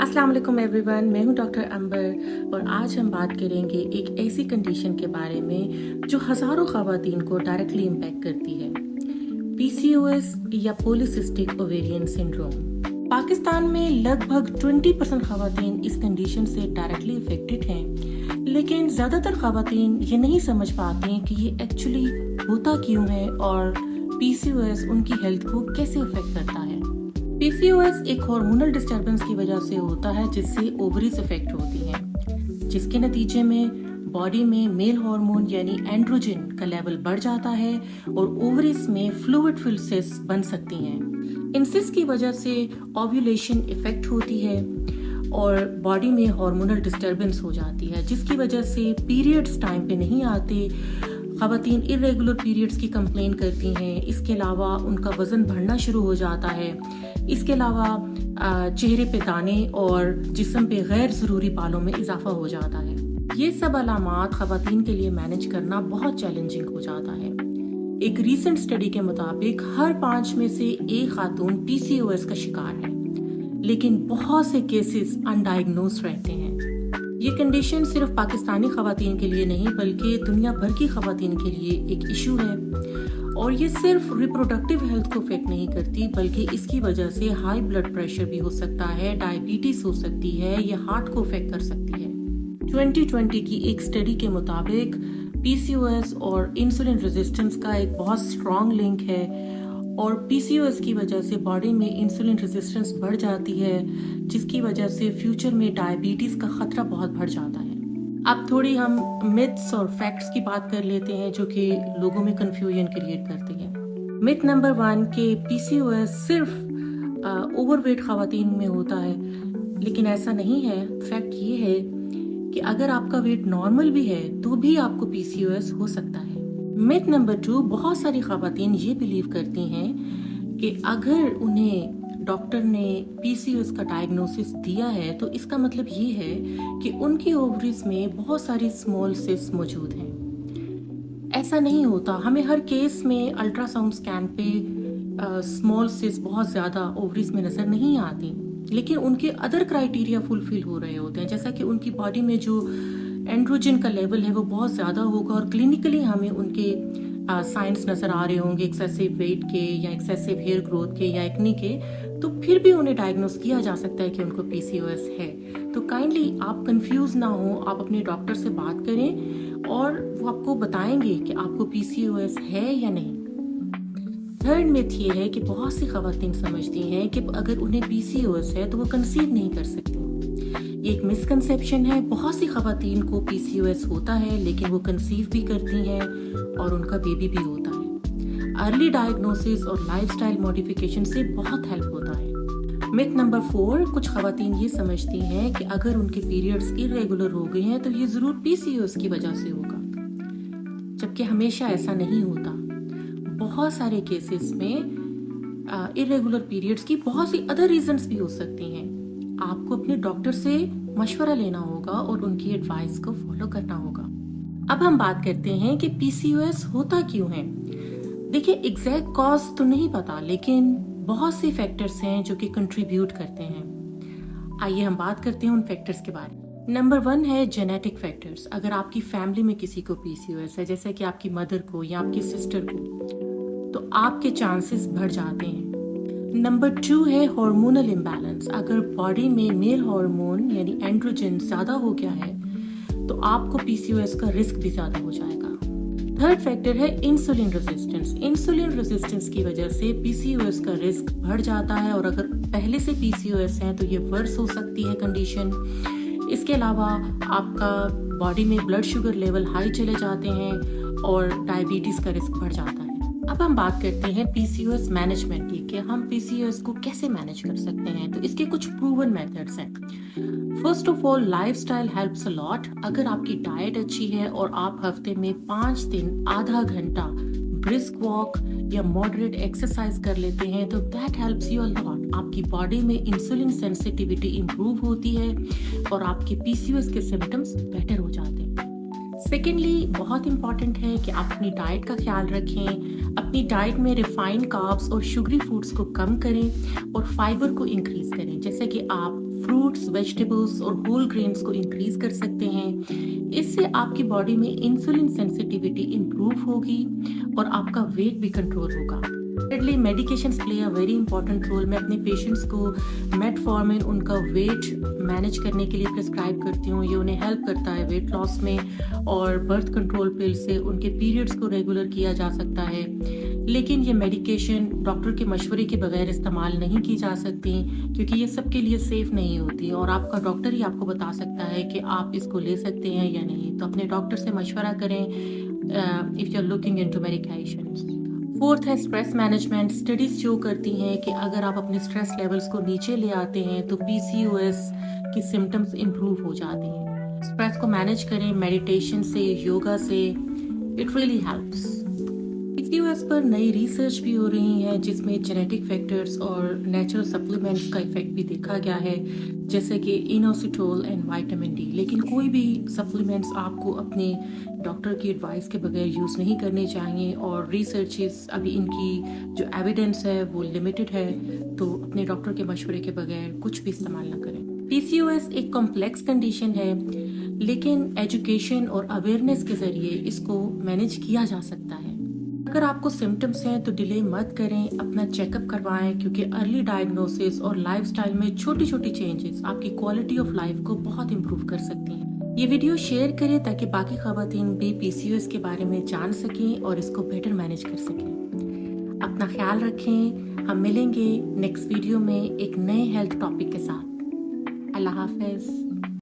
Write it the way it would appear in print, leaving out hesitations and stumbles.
अस्सलाम वालेकुम एवरीवन, मैं हूं डॉक्टर अंबर और आज हम बात करेंगे एक ऐसी कंडीशन के बारे में जो हज़ारों ख़वातीन को डायरेक्टली इम्पैक्ट करती है, पीसीओएस या पॉलीसिस्टिक ओवेरियन सिंड्रोम। पाकिस्तान में लगभग 20% ख़वातीन इस कंडीशन से डायरेक्टली इफेक्टेड हैं, लेकिन ज़्यादातर ख़वातीन ये नहीं समझ पाते कि ये एक्चुअली होता क्यों है और पीसीओएस उनकी हेल्थ को कैसे इफेक्ट करता है। पीसीओएस एक हार्मोनल डिस्टर्बेंस की वजह से होता है जिससे ओवरीज इफेक्ट होती हैं, जिसके नतीजे में बॉडी में मेल हार्मोन यानी एंड्रोजन का लेवल बढ़ जाता है और ओवरीज में फ्लूइड फिल्ड सिस्ट्स बन सकती हैं। इन सिस्ट्स की वजह से ओव्यूलेशन इफेक्ट होती है और बॉडी में हार्मोनल डिस्टर्बेंस हो जाती है, जिसकी वजह से पीरियड्स टाइम पे नहीं आते। ख़वातीन इरेगुलर पीरियड्स की कंप्लेन करती हैं। इसके अलावा उनका वज़न बढ़ना शुरू हो जाता है। इसके अलावा चेहरे पे दाने और जिस्म पे गैर ज़रूरी बालों में इजाफा हो जाता है। ये सब अलामात ख़वातीन के लिए मैनेज करना बहुत चैलेंजिंग हो जाता है। एक रीसेंट स्टडी के मुताबिक हर 5 में से एक खातून पीसीओएस का शिकार है, लेकिन बहुत से केसेस अनडायग्नोज्ड रहते हैं। ये कंडीशन सिर्फ पाकिस्तानी ख़वातीन के लिए नहीं बल्कि दुनिया भर की ख़वातीन के लिए एक इशू है और ये सिर्फ रिप्रोडक्टिव हेल्थ को अफेक्ट नहीं करती बल्कि इसकी वजह से हाई ब्लड प्रेशर भी हो सकता है, डायबिटीज हो सकती है, ये हार्ट को अफेक्ट कर सकती है। 2020 की एक स्टडी के मुताबिक पीसीओएस और इंसुलिन रेजिस्टेंस का एक बहुत स्ट्रॉन्ग लिंक है और पीसीओएस की वजह से बॉडी में इंसुलिन रेजिस्टेंस बढ़ जाती है, जिसकी वजह से फ्यूचर में डायबिटीज का खतरा बहुत बढ़ जाता है। अब थोड़ी हम मिथ्स और फैक्ट्स की बात कर लेते हैं जो कि लोगों में कंफ्यूजन क्रिएट करती है। मिथ नंबर 1 के पीसीओएस सिर्फ ओवरवेट ख़वातीन में होता है, लेकिन ऐसा नहीं है। फैक्ट ये है कि अगर आपका वेट नॉर्मल भी है तो भी आपको पीसीओएस हो सकता है। मिथ नंबर 2, बहुत सारी ख़वातीन ये बिलीव करती हैं कि अगर उन्हें डॉक्टर ने पीसीओएस का डायग्नोसिस दिया है तो इसका मतलब ये है कि उनकी ओवरीज में बहुत सारी स्मॉल सिस्ट मौजूद हैं। ऐसा नहीं होता। हमें हर केस में अल्ट्रासाउंड स्कैन पे स्मॉल सिस्ट बहुत ज़्यादा ओवरीज में नज़र नहीं आती, लेकिन उनके अदर क्राइटेरिया फुलफिल हो रहे होते हैं, जैसा कि उनकी बॉडी में जो एंड्रोजन का लेवल है वो बहुत ज़्यादा होगा और क्लिनिकली हमें उनके साइंस नज़र आ रहे होंगे एक्सेसिव वेट के या एक्सेसिव हेयर ग्रोथ के या एक्नी के, तो फिर भी उन्हें डायग्नोस किया जा सकता है कि उनको पीसीओएस है। तो काइंडली आप कंफ्यूज ना हो, आप अपने डॉक्टर से बात करें और वो आपको बताएंगे कि आपको पीसीओएस है या नहीं। थर्ड मिथ ये है कि बहुत सी ख़वातीन समझती हैं कि अगर उन्हें पीसीओएस है तो वो कंसीव नहीं कर सकती। ये एक मिसकंसेप्शन है। बहुत सी ख़वातीन को पीसीओएस होता है लेकिन वो कंसीव भी करती हैं और उनका बेबी भी होता है। अर्ली डायग्नोसिस और लाइफस्टाइल मॉडिफिकेशन से बहुत हेल्प होता है। मिथ नंबर 4, कुछ ख़वातीन ये समझती हैं कि अगर उनके पीरियड्स इरेगुलर हो गए हैं तो ये ज़रूर पीसीओएस की वजह से होगा, जबकि हमेशा ऐसा नहीं होता। बहुत सारे केसेस में इरेगुलर पीरियड्स की बहुत सी अदर रीजंस भी हो सकती हैं। आपको अपने डॉक्टर से मशवरा लेना होगा और उनकी एडवाइस को फॉलो करना होगा। अब हम बात करते हैं कि पीसीओएस होता क्यों है। देखिए, एग्जैक्ट कॉज तो नहीं पता, लेकिन बहुत से फैक्टर्स हैं जो कि कंट्रीब्यूट करते हैं। आइए हम बात करते हैं उन फैक्टर्स के बारे में। नंबर 1 है जेनेटिक फैक्टर्स। अगर आपकी फैमिली में किसी को पीसीओएस है, जैसे कि आपकी मदर को या आपकी सिस्टर को, तो आपके चांसेस बढ़ जाते हैं। नंबर 2 है हार्मोनल इम्बैलेंस। अगर बॉडी में मेल हार्मोन यानी एंड्रोजन ज़्यादा हो गया है तो आपको पीसीओएस का रिस्क भी ज़्यादा हो जाएगा। थर्ड फैक्टर है इंसुलिन रेजिस्टेंस। इंसुलिन रेजिस्टेंस की वजह से पीसीओएस का रिस्क बढ़ जाता है और अगर पहले से पीसीओएस है तो ये वर्स हो सकती है कंडीशन। इसके अलावा आपका बॉडी में ब्लड शुगर लेवल हाई चले जाते हैं और डायबिटीज़ का रिस्क बढ़ जाता है। अब हम बात करते हैं पीसीओएस मैनेजमेंट की कि हम पीसीओएस को कैसे मैनेज कर सकते हैं। तो इसके कुछ प्रूवन मेथड्स हैं। First of all, lifestyle helps a lot. अगर आपकी डाइट अच्छी है और आप हफ्ते में 5 दिन आधा घंटा ब्रिस्क वॉक या मॉडरेट एक्सरसाइज कर लेते हैं तो that helps you a lot. आपकी बॉडी में इंसुलिन सेंसिटिविटी इंप्रूव होती है और आपके पीसीओएस के सिम्टम्स बेटर हो जाते हैं। सेकेंडली, बहुत इंपॉर्टेंट है कि आप अपनी डाइट का ख्याल रखें। अपनी डाइट में रिफाइंड कार्ब्स और शुगरी फूड्स को कम करें और फाइबर को इंक्रीज करें, जैसे कि आप फ्रूट्स, वेजिटेबल्स और होल ग्रेन्स को इंक्रीज कर सकते हैं। इससे आपकी बॉडी में इंसुलिन सेंसिटिविटी इम्प्रूव होगी और आपका वेट भी कंट्रोल होगा। Thirdly, medications play a very important role. मैं अपने पेशेंट्स को मेटफॉर्मिन उनका वेट मैनेज करने के लिए प्रिस्क्राइब करती हूँ। ये उन्हें हेल्प करता है वेट लॉस में, और बर्थ कंट्रोल पिल से उनके पीरियड्स को रेगुलर किया जा सकता है। लेकिन ये मेडिकेशन डॉक्टर के मशवरे के बगैर इस्तेमाल नहीं की जा सकती, क्योंकि ये सबके लिए सेफ़ नहीं होती, और आपका डॉक्टर ही आपको बता सकता है कि आप इसको ले सकते हैं या नहीं। तो अपने डॉक्टर से मशवरा करें if you are looking into medications. Fourth है स्ट्रेस मैनेजमेंट। स्टडीज शो करती हैं कि अगर आप अपने स्ट्रेस लेवल्स को नीचे ले आते हैं तो पीसीओएस की सिम्टम्स इम्प्रूव हो जाती हैं। स्ट्रेस को मैनेज करें मेडिटेशन से, योगा से, इट रियली हेल्प्स। पीसीओएस पर नई रिसर्च भी हो रही है जिसमें जेनेटिक फैक्टर्स और नेचुरल सप्लीमेंट्स का इफेक्ट भी देखा गया है, जैसे कि इनोसिटोल एंड विटामिन डी। लेकिन कोई भी सप्लीमेंट्स आपको अपने डॉक्टर की एडवाइस के बगैर यूज़ नहीं करने चाहिए, और रिसर्चेस अभी इनकी जो एविडेंस है वो लिमिटेड है, तो अपने डॉक्टर के मशवरे के बगैर कुछ भी इस्तेमाल ना करें। पीसीओएस एक कॉम्प्लेक्स कंडीशन है, लेकिन एजुकेशन और अवेयरनेस के ज़रिए इसको मैनेज किया जा सकता है। अगर आपको सिम्टम्स हैं तो डिले मत करें, अपना चेकअप करवाएं, क्योंकि अर्ली डायग्नोसिस और लाइफस्टाइल में छोटी छोटी चेंजेस आपकी क्वालिटी ऑफ लाइफ को बहुत इम्प्रूव कर सकती हैं। ये वीडियो शेयर करें ताकि बाकी ख़वातीन भी पीसीओएस के बारे में जान सकें और इसको बेटर मैनेज कर सकें। अपना ख्याल रखें। हम मिलेंगे नेक्स्ट वीडियो में एक नए हेल्थ टॉपिक के साथ। अल्लाह हाफ़िज़।